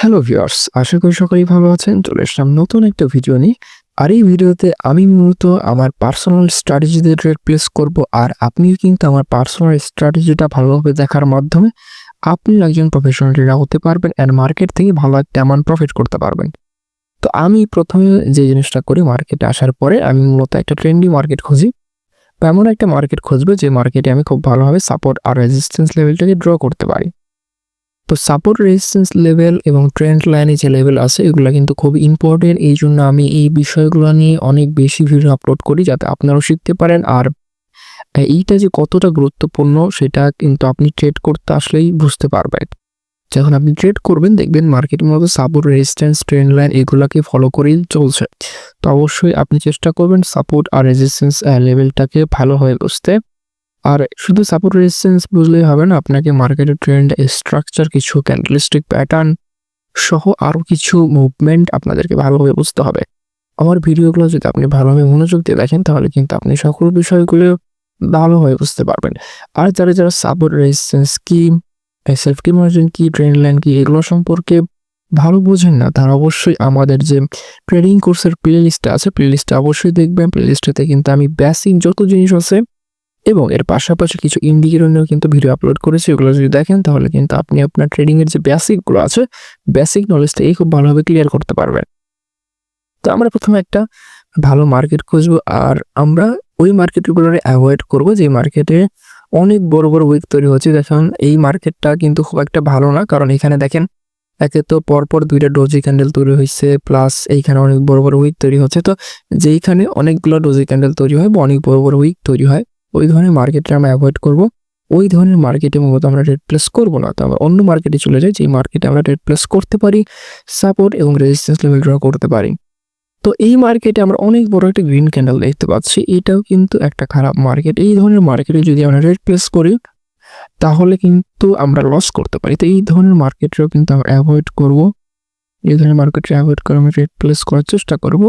Hello viewers, আশা করি সকলেই ভালো আছেন। চলে আসলাম নতুন একটা ভিডিও নিয়ে। আর এই ভিডিওতে আমি মূলত আমার পার্সোনাল স্ট্র্যাটেজিদের রিপ্লেস করব। আর আপনিও কিন্তু আমার পার্সোনাল স্ট্র্যাটেজিটা ভালোভাবে দেখার মাধ্যমে আপনি একজন প্রফেশনাল ট্রেডার হতে পারবেন এন্ড মার্কেট থেকে ভালো একটা অ্যামাউন্ট প্রফিট করতে পারবেন। তো আমি প্রথমে যে জিনিসটা করি, মার্কেটে আসার পরে আমি মূলত একটা ট্রেন্ডি মার্কেট খুঁজি বা এমন একটা মার্কেট খুঁজবো যে মার্কেটে আমি খুব ভালোভাবে সাপোর্ট আর রেজিস্ট্যান্স লেভেলটাকে ড্র করতে পারি। তো সাপোর্ট রেজিস্ট্যান্স লেভেল এবং ট্রেন্ড লাইনে যে লেভেল আছে এগুলা কিন্তু খুব ইম্পর্টেন্ট। এইজন্য আমি এই বিষয়গুলো নিয়ে অনেক বেশি ভিডিও আপলোড করি যাতে আপনারাও শিখতে পারেন। আর এইটা যে কতটা গুরুত্বপূর্ণ সেটা কিন্তু আপনি ট্রেড করতে আসলেই বুঝতে পারবেন। যখন আপনি ট্রেড করবেন দেখবেন মার্কেটের মধ্যে সাপোর্ট রেজিস্ট্যান্স ট্রেন্ড লাইন এগুলাকে ফলো করেই চলছে। তো অবশ্যই আপনি চেষ্টা করবেন সাপোর্ট আর রেজিস্ট্যান্স লেভেলটাকে ভালোভাবে বুঝতে। আর শুধু সাপোর্ট রেজিস্ট্যান্স বুঝলেই হবে না, আপনাকে মার্কেটের ট্রেন্ড, স্ট্রাকচার, কিছু ক্যান্ডেলস্টিক প্যাটার্ন সহ আরও কিছু মুভমেন্ট আপনাদেরকে ভালোভাবে বুঝতে হবে। আমার ভিডিওগুলো যদি আপনি ভালোভাবে মনোযোগ দিয়ে দেখেন তাহলে কিন্তু আপনি সকল বিষয়গুলো ভালোভাবে বুঝতে পারবেন। আর যারা সাপোর্ট রেজিস্ট্যান্স কি, সেফটি মার্জিন কি, ট্রেন্ড লাইন কি এগুলো সম্পর্কে ভালো বোঝেন না, তারা অবশ্যই আমাদের যে ট্রেডিং কোর্সের প্লেলিস্টটা আছে প্লেলিস্টটা অবশ্যই দেখবেন। প্লেলিস্টটাতে কিন্তু আমি বেসিক যত জিনিস আছে এবং এর পাশাপাশি কিছু ইন্ডিকেটর নিয়েও কিন্তু ভিডিও আপলোড করেছি। ওগুলো যদি দেখেন তাহলে কিন্তু আপনি আপনার ট্রেডিং এর যে বেসিকগুলো আছে, বেসিক নলেজটা খুব ভালোভাবে ক্লিয়ার করতে পারবেন। তো আমরা প্রথমে একটা ভালো মার্কেট খুঁজবো আর আমরা ওই মার্কেটগুলোরে অ্যাভয়েড করব যে মার্কেটে অনেক বড় বড় উইক তৈরি হচ্ছে। দেখুন এই মার্কেটটা কিন্তু খুব একটা ভালো না, কারণ এখানে দেখেন একে তো পরপর ২টা ডোজি ক্যান্ডেল তৈরি হয়েছে, প্লাস এইখানে অনেক বড় বড় উইক তৈরি হচ্ছে। তো যেইখানে অনেকগুলো ডোজি ক্যান্ডেল তৈরি হয় বা অনেক বড় বড় উইক তৈরি হয় ওই ধরনের মার্কেটটা আমরা অ্যাভয়েড করব। ওই ধরনের মার্কেটে মূলত আমরা ট্রেড প্লেস করব না। তো আমরা অন্য মার্কেটে চলে যাই যেই মার্কেটে আমরা ট্রেড প্লেস করতে পারি, সাপোর্ট এবং রেজিস্ট্যান্স লেভেল ড্র করতে পারি। তো এই মার্কেটে আমরা অনেক বড় একটা গ্রিন ক্যান্ডেল দেখতে পাচ্ছি, এটাও কিন্তু একটা খারাপ মার্কেট। এই ধরনের মার্কেটে যদি আমরা ট্রেড প্লেস করি তাহলে কিন্তু আমরা লস করতে পারি। তো এই ধরনের মার্কেটেও কিন্তু আমরা অ্যাভয়েড করব। এই ধরনের মার্কেটে অ্যাভয়েড করে আমি ট্রেড প্লেস করার চেষ্টা করব।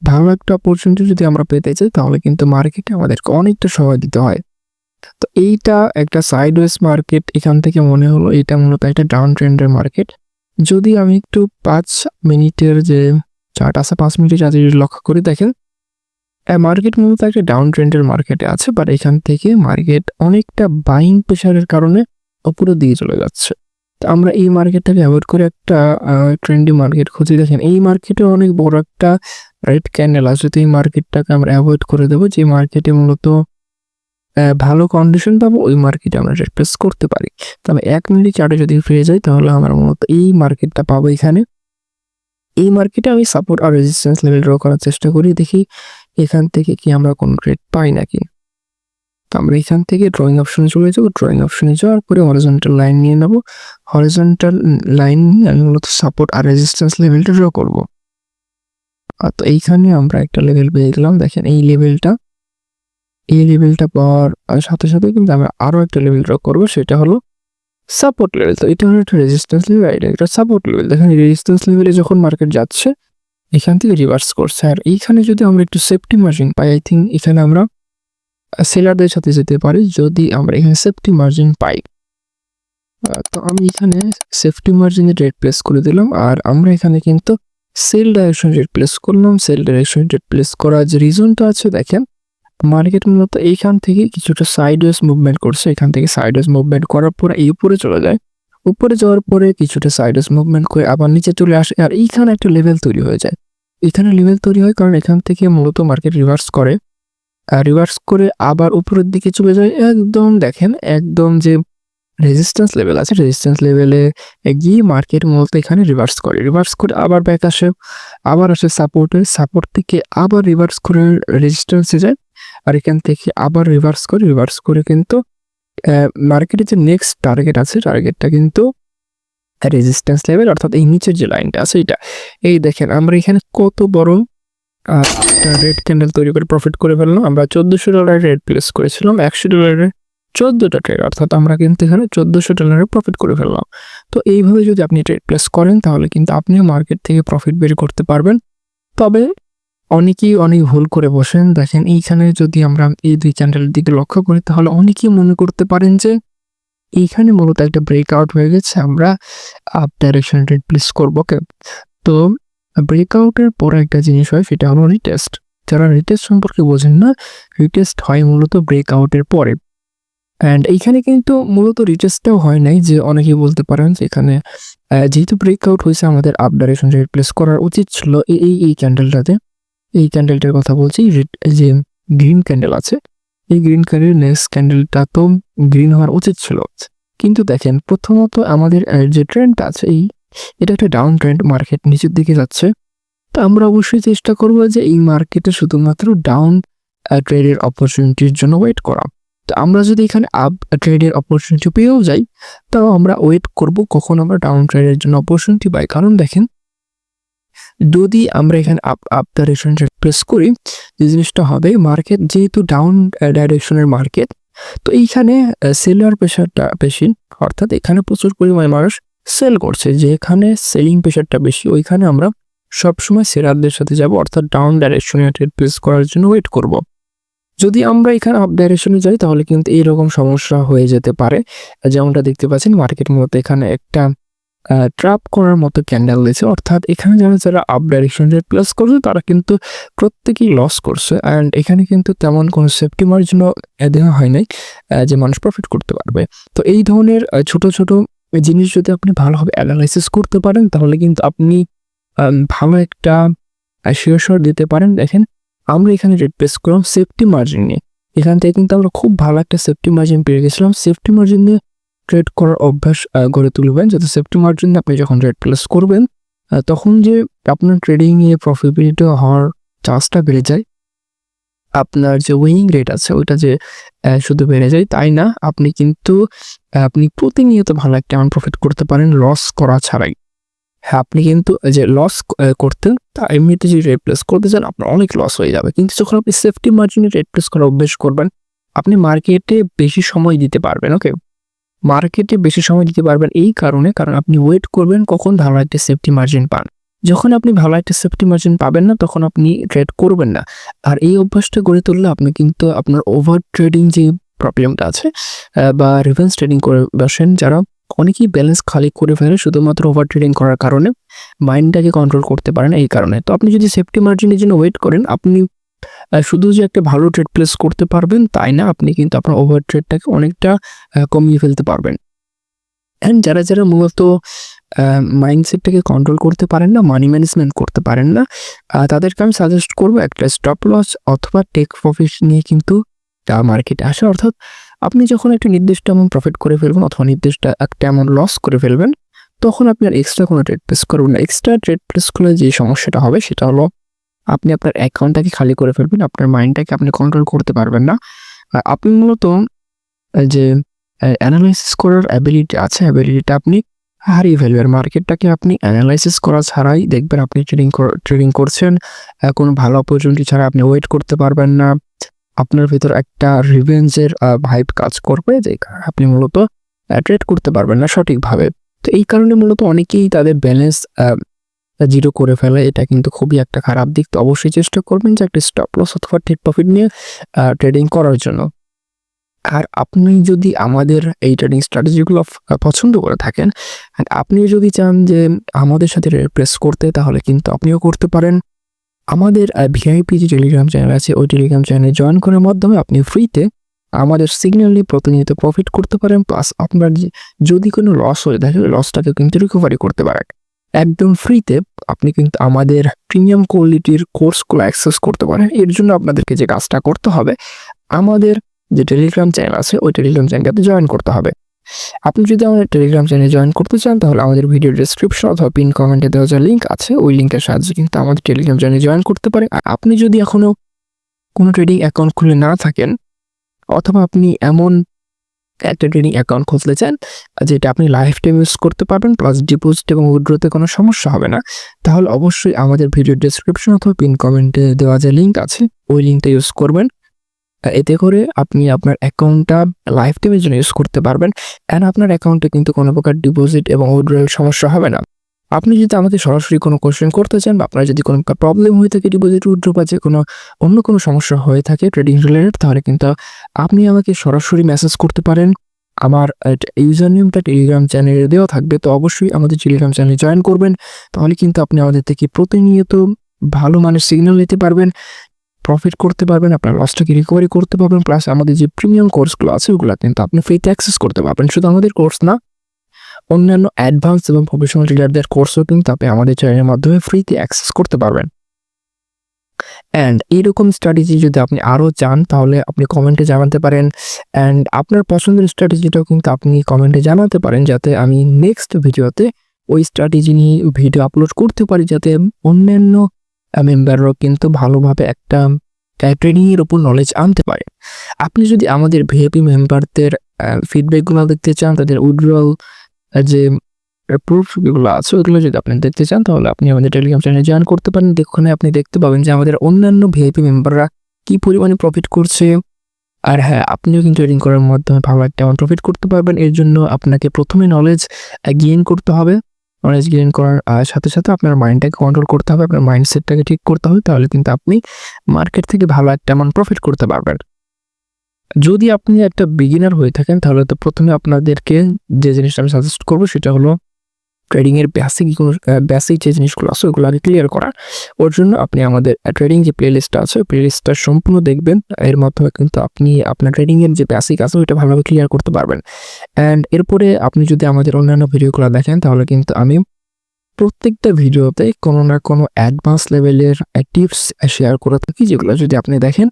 ভালো একটা অপরচুনিটি যদি আমরা পেতে চাই তাহলে কিন্তু মার্কেটে আমাদেরকে অনেকটা সময় দিতে হয়। তো এইটা একটা সাইডওয়েজ মার্কেট, এখান থেকে মনে হলো এটা মূলত একটা ডাউন ট্রেন্ডের মার্কেট। যদি আমি একটু 5 মিনিটের যে চার্ট আছে 5 মিনিটের চার্ট যদি লক্ষ্য করে দেখেন, মার্কেট মূলত একটা ডাউন ট্রেন্ডের মার্কেটে আছে, বাট এখান থেকে মার্কেট অনেকটা বাইং প্রেশারের কারণে উপরের দিকে চলে যাচ্ছে। তো আমরা এই মার্কেটটাকে অ্যাভয়েড করে একটা ট্রেন্ডি মার্কেট খুঁজে। দেখেন এই মার্কেটে অনেক বড় একটা রেড ক্যান্ডেল আছে, তো এই মার্কেটটাকে আমরা অ্যাভয়েড করে দেবো। যে মার্কেটে মূলত ভালো কন্ডিশন পাবো ওই মার্কেটে আমরা ট্রেড প্লেস করতে পারি। তবে 1 মিনিট চার্টে যদি ফিরে যাই তাহলে আমরা মূলত এই মার্কেটটা পাবো। এখানে এই মার্কেটে আমি সাপোর্ট আর রেজিস্ট্যান্স লেভেল ড্র করার চেষ্টা করি, দেখি এখান থেকে কি আমরা কোনো ট্রেড পাই নাকি। তো আমরা এখান থেকে ড্রয়িং অপশনে চলে যাবো। ড্রয়িং অপশনে যাওয়ার পরে হরিজন্টাল লাইন নিয়ে নেব। হরিজন্টাল লাইন নিয়ে আমি মূলত সাপোর্ট আর রেজিস্ট্যান্স লেভেলটা ড্র করব। তো এইখানে আমরা একটা লেভেল পেয়ে গেলাম। দেখেন এই লেভেলটা পাওয়ার সাথে সাথে কিন্তু আমরা আরও একটা লেভেল ড্র করবো, সেটা হলো সাপোর্ট লেভেল। তো এটা হলো একটা রেজিস্ট্যান্স লেভেল, এটা একটা সাপোর্ট লেভেল। দেখেন রেজিস্ট্যান্স লেভেলে যখন মার্কেট যাচ্ছে এখান থেকে রিভার্স করছে, আর এইখানে যদি আমরা একটু safety margin pi, I think এখানে আমরা সেলারদের সাথে যেতে পারি যদি আমরা এখানে সেফটি মার্জিন পাই। তো আমি এখানে সেফটি মার্জিনে ট্রেড প্লেস করে দিলাম, আর আমরা এখানে কিন্তু সেল ডাইরেকশন ট্রেড প্লেস করলাম। সেল ডাইরেকশন ট্রেড প্লেস করার যে রিজনটা আছে, দেখেন মার্কেট মূলত এইখান থেকে কিছুটা সাইডওয়েজ মুভমেন্ট করছে। এখান থেকে সাইডওয়েজ মুভমেন্ট করার পরে এই উপরে চলে যায়, উপরে যাওয়ার পরে কিছুটা সাইডওয়েজ মুভমেন্ট করে আবার নিচে চলে আসে, আর এইখানে একটা লেভেল তৈরি হয়ে যায়। এখানে লেভেল তৈরি হয় কারণ এখান থেকে মূলত মার্কেট রিভার্স করে, রিভার্স করে আবার উপরের দিকে চলে যায়। একদম দেখেন একদম যে রেজিস্ট্যান্স লেভেল আছে রেজিস্ট্যান্স লেভেলে গিয়ে মার্কেট মূলত এখানে রিভার্স করে আবার ব্যাক আসে, আবার আসে সাপোর্ট থেকে আবার রিভার্স করে রেজিস্ট্যান্সে যায়, আর এখান থেকে আবার রিভার্স করে কিন্তু মার্কেটের যে নেক্সট টার্গেট আছে টার্গেটটা কিন্তু রেজিস্ট্যান্স লেভেল, অর্থাৎ এই নিচের যে লাইনটা আছে এটা। এই দেখেন আমরা এখানে কত বড় একটা রেড ক্যান্ডেল তৈরি করে প্রফিট করে ফেললাম। আমরা $1400 রেড প্লেস করেছিলাম, $100 14টা ট্রেড, অর্থাৎ আমরা কিন্তু এখানে $1400 প্রফিট করে ফেললাম। তো এইভাবে যদি আপনি ট্রেড প্লেস করেন তাহলে কিন্তু আপনিও মার্কেট থেকে প্রফিট বের করতে পারবেন। তবে অনেকেই অনেক ভুল করে বসেন। দেখেন এইখানে যদি আমরা এই 2 ক্যান্ডেলের দিকে লক্ষ্য করি তাহলে অনেকেই মনে করতে পারেন যে এইখানে মূলত একটা ব্রেকআউট হয়ে গেছে, আমরা আপ ডাইরেকশন ট্রেড প্লেস করবো। ওকে, তো ব্রেকআউটের পরে একটা জিনিস হয়, সেটা হলো রিটেস্ট। যারা রিটেস্ট সম্পর্কে বোঝেন না, রিটেস্ট হয় মূলত ব্রেকআউটের পরে। অ্যান্ড এইখানে কিন্তু মূলত রিটেস্টটাও হয় নাই, যে অনেকেই বলতে পারেন যে এখানে যেহেতু ব্রেকআউট হয়েছে আমাদের আপ ডাইরেকশন ট্রেড প্লেস করার উচিত ছিল এই ক্যান্ডেলটাতে। এই ক্যান্ডেলটার কথা বলছি, যে গ্রিন ক্যান্ডেল আছে, এই গ্রিন ক্যান্ডেল নেক্সট ক্যান্ডেলটা তো গ্রিন হওয়ার উচিত ছিল। কিন্তু দেখেন, প্রথমত আমাদের যে ট্রেন্ডটা আছে, এটা একটা ডাউন ট্রেন্ড, মার্কেট নিচের দিকে যাচ্ছে। তো আমরা অবশ্যই চেষ্টা করব যে এই মার্কেটে শুধুমাত্র ডাউন ট্রেডের অপরচুনিটির জন্য ওয়েট করা। তো আমরা যদি এখানে আপ ট্রেডের অপরচুনিটি পেয়েও যাই, তাও আমরা ওয়েট করব কখন আমরা ডাউন ট্রেডের জন্য অপরচুনিটি পাই। কারণ দেখেন, যদি আমরা এখানে আপ ডাইরেকশন প্রেস করি, যে জিনিসটা হবে, মার্কেট যেহেতু ডাউন ডাইরেকশনের মার্কেট, তো এইখানে সেলার প্রেশারটা বেশি, অর্থাৎ এখানে প্রচুর পরিমাণে মানুষ সেল করছে, যে এখানে সেলিং প্রেশারটা বেশি, ওইখানে আমরা সবসময় সেলারদের সাথে যাব, অর্থাৎ ডাউন ডাইরেকশনে ট্রেড প্লেস করার জন্য ওয়েট করব। যদি আমরা এখানে আপ ডাইরেকশনে যাই, তাহলে কিন্তু এইরকম সমস্যা হয়ে যেতে পারে, যেমনটা দেখতে পাচ্ছেন মার্কেটের মধ্যে এখানে একটা ট্র্যাপ করার মতো ক্যান্ডেল দিয়েছে। অর্থাৎ এখানে যারা আপ ডাইরেকশন ট্রেড প্লেস করছে, তারা কিন্তু প্রত্যেকেই লস করছে। অ্যান্ড এখানে কিন্তু তেমন কোনো সেফটি মার্জিনও দেওয়া হয় নাই যে মানুষ প্রফিট করতে পারবে। তো এই ধরনের ছোট ছোট জিনিস যদি আপনি ভালোভাবে অ্যানালাইসিস করতে পারেন, তাহলে কিন্তু আপনি ভালো একটা শিওর দিতে পারেন। দেখেন, আমরা এখানে ট্রেড প্লেস করলাম সেফটি মার্জিন নিয়ে, এখান থেকে কিন্তু আমরা খুব ভালো একটা সেফটি মার্জিন পেয়ে গেছিলাম। সেফটি মার্জিন নিয়ে ট্রেড করার অভ্যাস গড়ে তুলবেন, যাতে সেফটি মার্জিন আপনি যখন ট্রেড প্লেস করবেন, তখন যে আপনার ট্রেডিংয়ে প্রফিটেবিলিটি হওয়ার চান্সটা বেড়ে যায়, আপনার যে উইনিং রেট আছে ওইটা যে শুধু বেড়ে যায় তাই না, আপনি কিন্তু আপনি প্রতিনিয়ত ভালো একটা অ্যামাউন্ট প্রফিট করতে পারেন লস করা ছাড়াই। হ্যাঁ, আপনি কিন্তু যে লস করতেন, তা এমনিতে যদি ট্রেড প্লেস করতে চান, আপনার অনেক লস হয়ে যাবে। কিন্তু যখন আপনি সেফটি মার্জিনে ট্রেড প্লেস করার অভ্যেস করবেন, আপনি মার্কেটে বেশি সময় দিতে পারবেন। ওকে, মার্কেটে বেশি সময় দিতে পারবেন এই কারণে, কারণ আপনি ওয়েট করবেন কখন ভালো একটা সেফটি মার্জিন পান। যখন আপনি ভালো একটা সেফটি মার্জিন পাবেন না, তখন আপনি ট্রেড করবেন না। আর এই অভ্যাসটা গড়ে তুললে আপনি কিন্তু আপনার ওভার ট্রেডিং যে প্রবলেমটা আছে, বা রিভেন্স ট্রেডিং করে বসেন যারা, অনেকেই ব্যালেন্স খালি করে ফেলে শুধুমাত্র ওভার ট্রেডিং করার কারণে, মাইন্ডটাকে কন্ট্রোল করতে পারেন এই কারণে। তো আপনি যদি সেফটি মার্জিনের জন্য ওয়েট করেন, আপনি শুধু যে একটা ভালো ট্রেড প্লেস করতে পারবেন তাই না, আপনি কিন্তু আপনার ওভার ট্রেডটাকে অনেকটা কমিয়ে ফেলতে পারবেন। অ্যান্ড যারা মূলত মাইন্ডসেটটাকে কন্ট্রোল করতে পারেন না, মানি ম্যানেজমেন্ট করতে পারেন না, তাদেরকে আমি সাজেস্ট করবো একটা স্টপ লস অথবা টেক প্রফিট নিয়ে কিন্তু মার্কেটে আসে। অর্থাৎ আপনি যখন একটা নির্দিষ্ট অ্যামাউন্ট প্রফিট করে ফেলবেন অথবা নির্দিষ্ট একটা অ্যামাউন্ট লস করে ফেলবেন, তখন আপনি আর এক্সট্রা কোনো ট্রেড প্লেস করবেন না। এক্সট্রা ট্রেড প্লেস করলে যে সমস্যাটা হবে, সেটা হলো আপনি আপনার অ্যাকাউন্টটাকে খালি করে ফেলবেন, আপনার মাইন্ডটাকে আপনি কন্ট্রোল করতে পারবেন না। আপনি মূলত যে অ্যানালাইসিস করার অ্যাবিলিটিটা আপনি হারিয়ে ফেলবেন। মার্কেটটাকে আপনি অ্যানালাইসিস করা ছাড়াই দেখবেন আপনি ট্রেডিং করছেন, কোনো ভালো অপরচুনিটি ছাড়া আপনি ওয়েট করতে পারবেন না। আপনার ভিতর একটা রিভেঞ্জের ভাইব কাজ করবে, যে আপনি মূলত ট্রেড করতে পারবেন না সঠিকভাবে। তো এই কারণে মূলত অনেকেই তাদের ব্যালেন্স জিরো করে ফেলে, এটা কিন্তু খুবই একটা খারাপ দিক। তো অবশ্যই চেষ্টা করবেন যে একটা স্টপ লস অথবা টেক প্রফিট নিয়ে ট্রেডিং করার জন্য। আর আপনি যদি আমাদের এই ট্রেডিং স্ট্র্যাটেজিগুলো পছন্দ করে থাকেন, আর আপনি যদি চান যে আমাদের সাথে প্রেস করতে, তাহলে কিন্তু আপনিও করতে পারেন। আমাদের ভিআইপি যে টেলিগ্রাম চ্যানেল আছে, ওই টেলিগ্রাম চ্যানেলে জয়েন করার মাধ্যমে আপনি ফ্রিতে আমাদের সিগন্যাল নিয়ে প্রতিনিয়ত প্রফিট করতে পারেন। প্লাস আপনার যদি কোনো লস হয়ে থাকে, লসটাকে কিন্তু রিকভারি করতে পারেন একদম ফ্রিতে। আপনি কিন্তু আমাদের প্রিমিয়াম কোয়ালিটির কোর্সগুলো অ্যাক্সেস করতে পারেন। এর জন্য আপনাদেরকে যে কাজটা করতে হবে, আমাদের যে টেলিগ্রাম চ্যানেল আছে, ওই টেলিগ্রাম চ্যানেলটাতে জয়েন করতে হবে। আপনি যদি আমাদের টেলিগ্রাম চ্যানেলে জয়েন করতে চান, তাহলে আমাদের ভিডিও ডিসক্রিপশন অথবা পিন কমেন্টে দেওয়া যে লিঙ্ক আছে, ওই লিঙ্কের সাহায্যে কিন্তু আমাদের টেলিগ্রাম চ্যানেলে জয়েন করতে পারেন। আর আপনি যদি এখনও কোনো ট্রেডিং অ্যাকাউন্ট খুলে না থাকেন, অথবা আপনি এমন একটা ট্রেডিং অ্যাকাউন্ট খুলতে চান যেটা আপনি লাইফ টাইম ইউজ করতে পারবেন, প্লাস ডিপোজিট এবং উইথড্রতে কোনো সমস্যা হবে না, তাহলে অবশ্যই আমাদের ভিডিও ডিসক্রিপশন অথবা পিন কমেন্টে দেওয়া যে লিঙ্ক আছে, ওই লিঙ্কটা ইউজ করবেন। এতে করে আপনি আপনার অ্যাকাউন্টটা লাইফ টাইমের জন্য ইউজ করতে পারবেন। অ্যান্ড আপনার অ্যাকাউন্টে কিন্তু কোনো প্রকার ডিপোজিট এবং উইথড্রয়ের সমস্যা হবে না। আপনি যদি আমাকে সরাসরি কোনো কোয়েশ্চেন করতে চান, বা আপনার যদি কোনো প্রবলেম হয়ে থাকে ডিপোজিট উইথড্র, বা যে অন্য কোনো সমস্যা হয়ে থাকে ট্রেডিং রিলেটেড, তাহলে কিন্তু আপনি আমাকে সরাসরি মেসেজ করতে পারেন। আমার ইউজার নেমটা টেলিগ্রাম চ্যানেলে দেওয়া থাকবে। তো অবশ্যই আমাদের টেলিগ্রাম চ্যানেলে জয়েন করবেন। তাহলে কিন্তু আপনি আমাদের থেকে প্রতিনিয়ত ভালো মানের সিগন্যাল নিতে পারবেন, প্রফিট করতে পারবেন, আপনার লসটাকে রিকভারি করতে পারবেন। প্লাস আমাদের যে প্রিমিয়াম কোর্সগুলো আছে ওগুলা কিন্তু আপনি ফ্রিতে অ্যাক্সেস করতে পারবেন। শুধু আমাদের কোর্স না, অন্যান্য অ্যাডভান্স এবং প্রফেশনাল ট্রেডারদের কোর্সও কিন্তু আপনি আমাদের চ্যানেলের মাধ্যমে ফ্রিতে অ্যাক্সেস করতে পারবেন। অ্যান্ড এইরকম স্ট্র্যাটেজি যদি আপনি আরও চান তাহলে আপনি কমেন্টে জানাতে পারেন। অ্যান্ড আপনার পছন্দের স্ট্র্যাটেজিটাও কিন্তু আপনি কমেন্টে জানাতে পারেন, যাতে আমি নেক্সট ভিডিওতে ওই স্ট্র্যাটেজি নিয়ে ভিডিও আপলোড করতে পারি, যাতে অন্যান্য মেম্বাররাও কিন্তু ভালোভাবে একটা ট্রেডিংয়ের উপর নলেজ আনতে পারে। আপনি যদি আমাদের ভিআইপি মেম্বারদের ফিডব্যাকগুলো দেখতে চান, তাদের উইথড্রয়াল যে প্রুফ যেগুলো আছে ওইগুলো যদি আপনি দেখতে চান, তাহলে আপনি আমাদের টেলিগ্রাম চ্যানেলে জয়েন করতে পারেন। ওখানে আপনি দেখতে পাবেন যে আমাদের অন্যান্য ভিআইপি মেম্বাররা কী পরিমাণে প্রফিট করছে। আর হ্যাঁ, আপনিও কিন্তু ট্রেডিং করার মাধ্যমে ভালো একটা অ্যামাউন্ট প্রফিট করতে পারবেন। এর জন্য আপনাকে প্রথমে নলেজ গেইন করতে হবে। নলেজ গেইন করার সাথে সাথে আপনার মাইন্ডটাকে কন্ট্রোল করতে হবে, আপনার মাইন্ডসেটটাকে ঠিক করতে হবে। তাহলে কিন্তু আপনি মার্কেট থেকে ভালো একটা অ্যামাউন্ট প্রফিট করতে পারবেন। যদি আপনি একটা বিগিনার হয়ে থাকেন তাহলে তো প্রথমে আপনাদেরকে যে জিনিসটা আমি সাজেস্ট করবো সেটা হলো ট্রেডিংয়ের বেসিক যে জিনিসগুলো আছে ওগুলো আগে ক্লিয়ার করা। ওর জন্য আপনি আমাদের ট্রেডিং যে প্লেলিস্টটা আছে ওই প্লেলিস্টটা সম্পূর্ণ দেখবেন। এর মাধ্যমে কিন্তু আপনি আপনার ট্রেডিংয়ের যে বেসিক আছে ওইটা ভালোভাবে ক্লিয়ার করতে পারবেন। অ্যান্ড এরপরে আপনি যদি আমাদের অন্যান্য ভিডিওগুলো দেখেন তাহলে কিন্তু আমি প্রত্যেকটা ভিডিওতে কোনো না কোনো অ্যাডভান্স লেভেলের টিপস শেয়ার করে থাকি, যেগুলো যদি আপনি দেখেন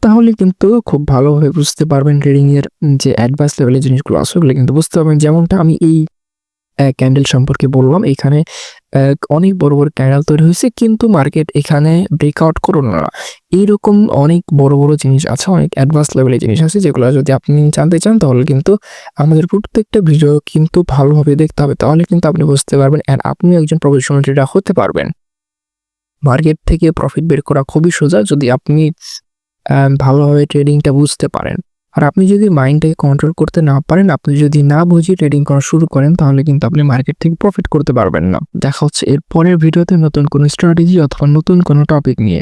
তাহলে কিন্তু খুব ভালোভাবে বুঝতে পারবেন ট্রেডিংয়ের যে অ্যাডভান্স লেভেলের জিনিসগুলো আছে ওগুলো কিন্তু বুঝতে পারবেন। যেমনটা আমি এই ক্যান্ডেল সম্পর্কে বললাম, এখানে অনেক বড় বড় ক্যান্ডেল তৈরি হয়েছে কিন্তু মার্কেট এখানে ব্রেকআউট করলো না। এইরকম অনেক বড় বড় জিনিস আছে, অনেক অ্যাডভান্স লেভেলের জিনিস আছে, যেগুলো যদি আপনি জানতে চান তাহলে কিন্তু আমাদের প্রত্যেকটা ভিডিও কিন্তু ভালোভাবে দেখতে হবে। তাহলে কিন্তু আপনি বুঝতে পারবেন অ্যান্ড আপনি একজন প্রফেশনাল ট্রেডার হতে পারবেন। মার্কেট থেকে প্রফিট বের করা খুবই সোজা যদি আপনি ভালোভাবে ট্রেডিংটা বুঝতে পারেন। আর আপনি যদি মাইন্ডটাকে কন্ট্রোল করতে না পারেন, আপনি যদি না বুঝে ট্রেডিং করা শুরু করেন তাহলে কিন্তু আপনি মার্কেট থেকে প্রফিট করতে পারবেন না। দেখা হচ্ছে এর পরের ভিডিওতে নতুন কোনো স্ট্র্যাটেজি অথবা নতুন কোনো টপিক নিয়ে।